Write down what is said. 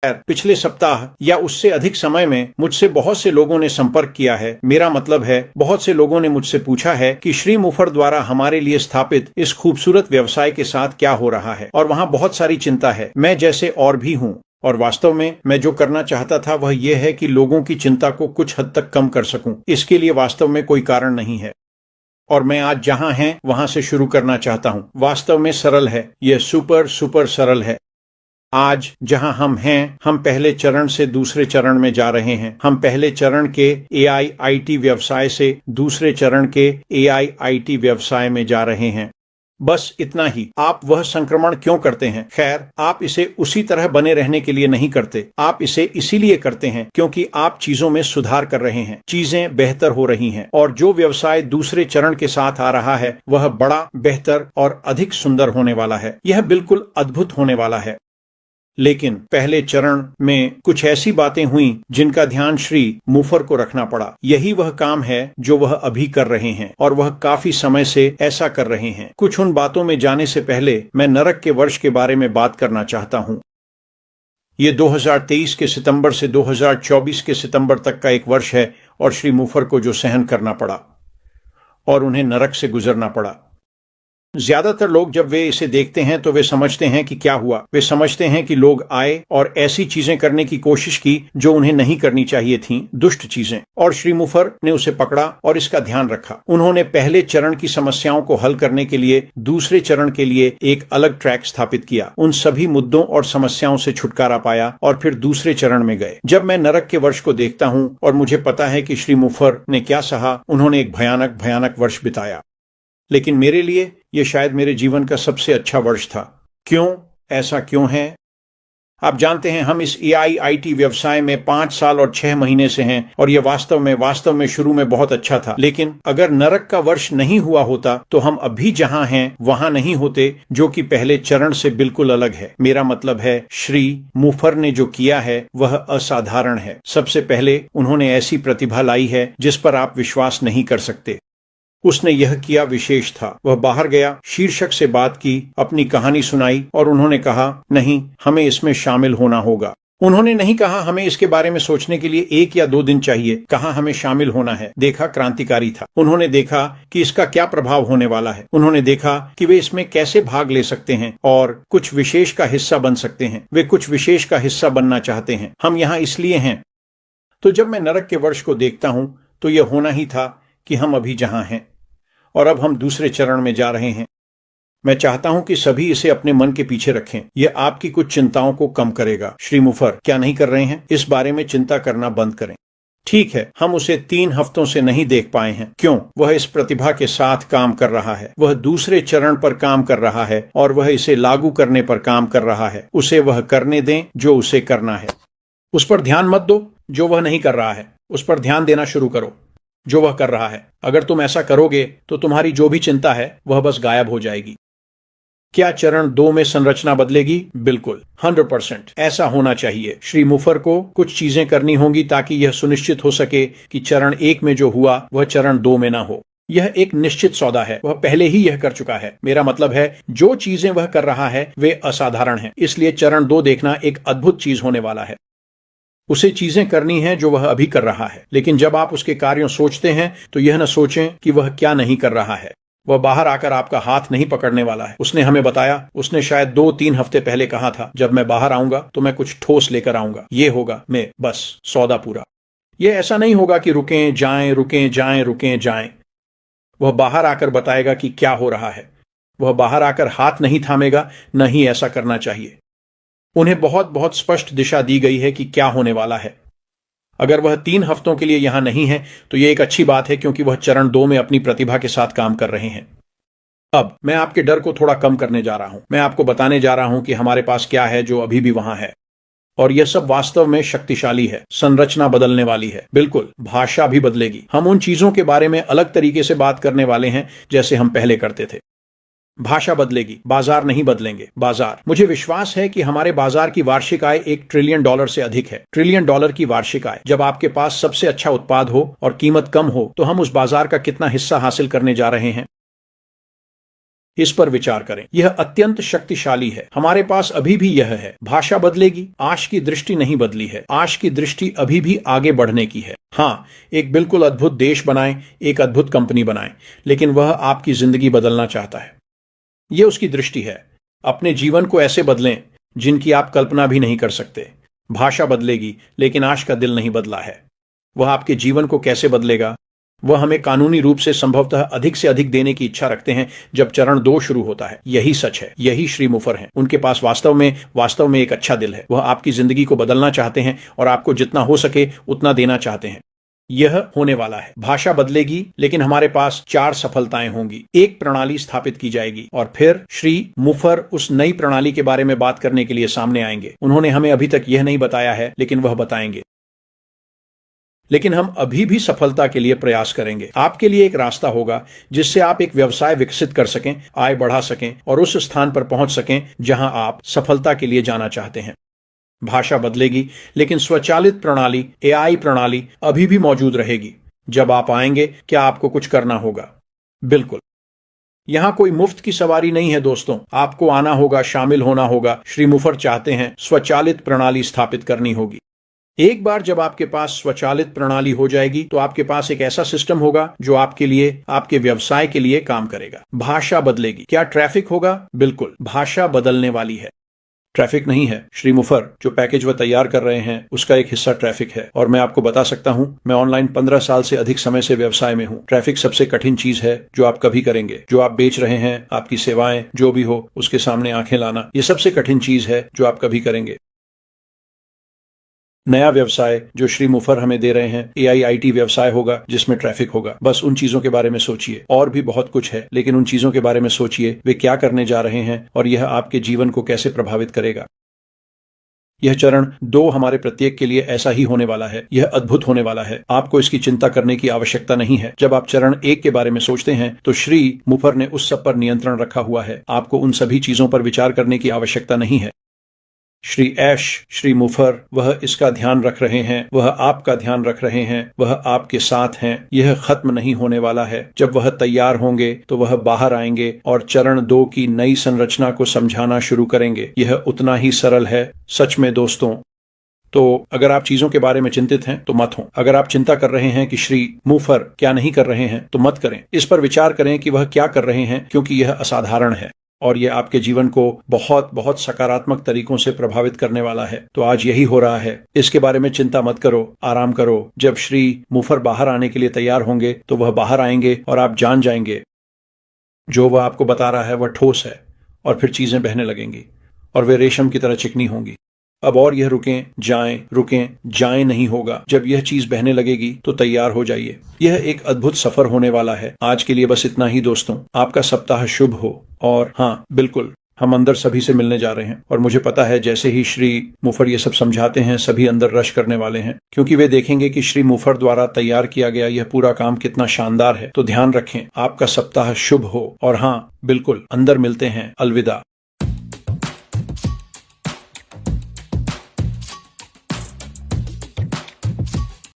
पिछले सप्ताह या उससे अधिक समय में मुझसे बहुत से लोगों ने संपर्क किया है। मेरा मतलब है, बहुत से लोगों ने मुझसे पूछा है कि श्री मुफर द्वारा हमारे लिए स्थापित इस खूबसूरत व्यवसाय के साथ क्या हो रहा है, और वहाँ बहुत सारी चिंता है, मैं जैसे और भी हूँ। और वास्तव में मैं जो करना चाहता था वह यह है कि लोगों की चिंता को कुछ हद तक कम कर सकूं। इसके लिए वास्तव में कोई कारण नहीं है, और मैं आज जहां हैं वहां से शुरू करना चाहता हूं। वास्तव में सरल है, यह सुपर सरल है। आज जहां हम हैं, हम पहले चरण से दूसरे चरण में जा रहे हैं। हम पहले चरण के AI/IT व्यवसाय से दूसरे चरण के AI/IT व्यवसाय में जा रहे हैं। बस इतना ही। आप वह संक्रमण क्यों करते हैं? खैर, आप इसे उसी तरह बने रहने के लिए नहीं करते। आप इसे इसीलिए करते हैं क्योंकि आप चीजों में सुधार कर रहे हैं, चीजें बेहतर हो रही हैं, और जो व्यवसाय दूसरे चरण के साथ आ रहा है वह बड़ा, बेहतर और अधिक सुंदर होने वाला है। यह बिल्कुल अद्भुत होने वाला है। लेकिन पहले चरण में कुछ ऐसी बातें हुई जिनका ध्यान श्री मुफर को रखना पड़ा। यही वह काम है जो वह अभी कर रहे हैं, और वह काफी समय से ऐसा कर रहे हैं। कुछ उन बातों में जाने से पहले मैं नरक के वर्ष के बारे में बात करना चाहता हूं। ये 2023 के सितंबर से 2024 के सितंबर तक का एक वर्ष है, और श्री मुफर को जो सहन करना पड़ा और उन्हें नरक से गुजरना पड़ा। ज्यादातर लोग जब वे इसे देखते हैं तो वे समझते हैं कि क्या हुआ। वे समझते हैं कि लोग आए और ऐसी चीजें करने की कोशिश की जो उन्हें नहीं करनी चाहिए थीं, दुष्ट चीजें, और श्री मुफर ने उसे पकड़ा और इसका ध्यान रखा। उन्होंने पहले चरण की समस्याओं को हल करने के लिए दूसरे चरण के लिए एक अलग ट्रैक स्थापित किया, उन सभी मुद्दों और समस्याओं से छुटकारा पाया और फिर दूसरे चरण में गए। जब मैं नरक के वर्ष को देखता हूं और मुझे पता है कि श्री मुफर ने क्या सहा, उन्होंने एक भयानक वर्ष बिताया, लेकिन मेरे लिए यह शायद मेरे जीवन का सबसे अच्छा वर्ष था। क्यों? ऐसा क्यों है? आप जानते हैं, हम इस AI/IT व्यवसाय में 5 साल और 6 महीने से हैं, और यह वास्तव में शुरू में बहुत अच्छा था। लेकिन अगर नरक का वर्ष नहीं हुआ होता तो हम अभी जहां हैं वहां नहीं होते, जो कि पहले चरण से बिल्कुल अलग है। मेरा मतलब है, श्री मुफर ने जो किया है वह असाधारण है। सबसे पहले उन्होंने ऐसी प्रतिभा लाई है जिस पर आप विश्वास नहीं कर सकते। उसने यह किया विशेष था। वह बाहर गया, शीर्षक से बात की, अपनी कहानी सुनाई, और उन्होंने कहा, नहीं, हमें इसमें शामिल होना होगा। उन्होंने नहीं कहा हमें इसके बारे में सोचने के लिए 1 या 2 दिन चाहिए, कहा हमें शामिल होना है। देखा, क्रांतिकारी था। उन्होंने देखा कि इसका क्या प्रभाव होने वाला है। उन्होंने देखा कि वे इसमें कैसे भाग ले सकते हैं और कुछ विशेष का हिस्सा बन सकते हैं। वे कुछ विशेष का हिस्सा बनना चाहते हैं। हम यहाँ इसलिए हैं। तो जब मैं नरक के वर्ष को देखता हूं तो यह होना ही था कि हम अभी जहां हैं और अब हम दूसरे चरण में जा रहे हैं। मैं चाहता हूं कि सभी इसे अपने मन के पीछे रखें। यह आपकी कुछ चिंताओं को कम करेगा। श्री मुफर क्या नहीं कर रहे हैं? इस बारे में चिंता करना बंद करें। ठीक है, हम उसे 3 हफ्तों से नहीं देख पाए हैं। क्यों? वह इस प्रतिभा के साथ काम कर रहा है। वह दूसरे चरण पर काम कर रहा है और वह इसे लागू करने पर काम कर रहा है। उसे वह करने दें जो उसे करना है। उस पर ध्यान मत दो जो वह नहीं कर रहा है। उस पर ध्यान देना शुरू करो जो वह कर रहा है। अगर तुम ऐसा करोगे तो तुम्हारी जो भी चिंता है वह बस गायब हो जाएगी। क्या चरण 2 में संरचना बदलेगी? बिल्कुल, 100% ऐसा होना चाहिए। श्री मुफर को कुछ चीजें करनी होंगी ताकि यह सुनिश्चित हो सके कि चरण 1 में जो हुआ वह चरण 2 में ना हो। यह एक निश्चित सौदा है। वह पहले ही यह कर चुका है। मेरा मतलब है, जो चीजें वह कर रहा है वे असाधारण हैं। इसलिए चरण 2 देखना एक अद्भुत चीज होने वाला है। उसे चीजें करनी है जो वह अभी कर रहा है। लेकिन जब आप उसके कार्यों सोचते हैं तो यह न सोचें कि वह क्या नहीं कर रहा है। वह बाहर आकर आपका हाथ नहीं पकड़ने वाला है। उसने हमें बताया, उसने शायद 2-3 हफ्ते पहले कहा था, जब मैं बाहर आऊंगा तो मैं कुछ ठोस लेकर आऊंगा। ये होगा मैं बस सौदा पूरा। यह ऐसा नहीं होगा कि रुकें जाएं। वह बाहर आकर बताएगा कि क्या हो रहा है। वह बाहर आकर हाथ नहीं थामेगा। नहीं, ऐसा करना चाहिए। उन्हें बहुत स्पष्ट दिशा दी गई है कि क्या होने वाला है। अगर वह 3 हफ्तों के लिए यहां नहीं है तो यह एक अच्छी बात है, क्योंकि वह चरण 2 में अपनी प्रतिभा के साथ काम कर रहे हैं। अब मैं आपके डर को थोड़ा कम करने जा रहा हूं। मैं आपको बताने जा रहा हूं कि हमारे पास क्या है जो अभी भी वहां है, और यह सब वास्तव में शक्तिशाली है। संरचना बदलने वाली है। बिल्कुल, भाषा भी बदलेगी। हम उन चीजों के बारे में अलग तरीके से बात करने वाले हैं जैसे हम पहले करते थे। भाषा बदलेगी, बाजार नहीं बदलेंगे। बाजार, मुझे विश्वास है कि हमारे बाजार की वार्षिक आय $1 ट्रिलियन से अधिक है। $1 ट्रिलियन की वार्षिक आय। जब आपके पास सबसे अच्छा उत्पाद हो और कीमत कम हो तो हम उस बाजार का कितना हिस्सा हासिल करने जा रहे हैं? इस पर विचार करें। यह अत्यंत शक्तिशाली है। हमारे पास अभी भी यह है। भाषा बदलेगी, आश की दृष्टि नहीं बदली है। आश की दृष्टि अभी भी आगे बढ़ने की है। हाँ, एक बिल्कुल अद्भुत देश बनाएं, एक अद्भुत कंपनी बनाएं, लेकिन वह आपकी जिंदगी बदलना चाहता है। यह उसकी दृष्टि है। अपने जीवन को ऐसे बदलें जिनकी आप कल्पना भी नहीं कर सकते। भाषा बदलेगी, लेकिन आश का दिल नहीं बदला है। वह आपके जीवन को कैसे बदलेगा? वह हमें कानूनी रूप से संभवतः अधिक से अधिक देने की इच्छा रखते हैं जब चरण 2 शुरू होता है। यही सच है। यही श्री मुफर हैं। उनके पास वास्तव में एक अच्छा दिल है। वह आपकी जिंदगी को बदलना चाहते हैं और आपको जितना हो सके उतना देना चाहते हैं। यह होने वाला है। भाषा बदलेगी, लेकिन हमारे पास 4 सफलताएं होंगी। एक प्रणाली स्थापित की जाएगी और फिर श्री मुफर उस नई प्रणाली के बारे में बात करने के लिए सामने आएंगे। उन्होंने हमें अभी तक यह नहीं बताया है, लेकिन वह बताएंगे। लेकिन हम अभी भी सफलता के लिए प्रयास करेंगे। आपके लिए एक रास्ता होगा जिससे आप एक व्यवसाय विकसित कर सकें, आय बढ़ा सकें और उस स्थान पर पहुंच सकें जहां आप सफलता के लिए जाना चाहते हैं। भाषा बदलेगी, लेकिन स्वचालित प्रणाली, एआई प्रणाली अभी भी मौजूद रहेगी। जब आप आएंगे, क्या आपको कुछ करना होगा? बिल्कुल। यहां कोई मुफ्त की सवारी नहीं है दोस्तों। आपको आना होगा, शामिल होना होगा। श्री मुफर चाहते हैं स्वचालित प्रणाली स्थापित करनी होगी। एक बार जब आपके पास स्वचालित प्रणाली हो जाएगी तो आपके पास एक ऐसा सिस्टम होगा जो आपके लिए, आपके व्यवसाय के लिए काम करेगा। भाषा बदलेगी। क्या ट्रैफिक होगा? बिल्कुल। भाषा बदलने वाली है। ट्रैफिक नहीं है। श्री मुफर जो पैकेज वह तैयार कर रहे हैं उसका एक हिस्सा ट्रैफिक है। और मैं आपको बता सकता हूं, मैं ऑनलाइन 15 साल से अधिक समय से व्यवसाय में हूं। ट्रैफिक सबसे कठिन चीज है जो आप कभी करेंगे। जो आप बेच रहे हैं, आपकी सेवाएं जो भी हो, उसके सामने आंखें लाना, यह सबसे कठिन चीज है जो आप कभी करेंगे। नया व्यवसाय जो श्री मुफर हमें दे रहे हैं, एआई आईटी व्यवसाय होगा जिसमें ट्रैफिक होगा। बस उन चीजों के बारे में सोचिए। और भी बहुत कुछ है, लेकिन उन चीजों के बारे में सोचिए, वे क्या करने जा रहे हैं और यह आपके जीवन को कैसे प्रभावित करेगा। यह चरण 2 हमारे प्रत्येक के लिए ऐसा ही होने वाला है। यह अद्भुत होने वाला है। आपको इसकी चिंता करने की आवश्यकता नहीं है। जब आप चरण 1 के बारे में सोचते हैं तो श्री मुफर ने उस सब पर नियंत्रण रखा हुआ है। आपको उन सभी चीजों पर विचार करने की आवश्यकता नहीं है। श्री ऐश, श्री मुफर, वह इसका ध्यान रख रहे हैं, वह आपका ध्यान रख रहे हैं, वह आपके साथ हैं। यह खत्म नहीं होने वाला है। जब वह तैयार होंगे तो वह बाहर आएंगे और चरण 2 की नई संरचना को समझाना शुरू करेंगे। यह उतना ही सरल है। सच में दोस्तों, तो अगर आप चीजों के बारे में चिंतित हैं तो मत हो। अगर आप चिंता कर रहे हैं कि श्री मुफर क्या नहीं कर रहे हैं तो मत करें। इस पर विचार करें कि वह क्या कर रहे हैं, क्योंकि यह असाधारण है और यह आपके जीवन को बहुत बहुत सकारात्मक तरीकों से प्रभावित करने वाला है। तो आज यही हो रहा है। इसके बारे में चिंता मत करो, आराम करो। जब श्री मुफर बाहर आने के लिए तैयार होंगे तो वह बाहर आएंगे और आप जान जाएंगे जो वह आपको बता रहा है वह ठोस है। और फिर चीजें बहने लगेंगी और वे रेशम की तरह चिकनी होंगी। अब और यह रुकें जाएं नहीं होगा। जब यह चीज बहने लगेगी तो तैयार हो जाइए। यह एक अद्भुत सफर होने वाला है। आज के लिए बस इतना ही दोस्तों। आपका सप्ताह शुभ हो। और हाँ, बिल्कुल, हम अंदर सभी से मिलने जा रहे हैं और मुझे पता है जैसे ही श्री मुफर ये सब समझाते हैं, सभी अंदर रश करने वाले हैं, क्योंकि वे देखेंगे कि श्री मुफर द्वारा तैयार किया गया यह पूरा काम कितना शानदार है। तो ध्यान रखें। आपका सप्ताह शुभ हो। और हाँ, बिल्कुल, अंदर मिलते हैं। अलविदा।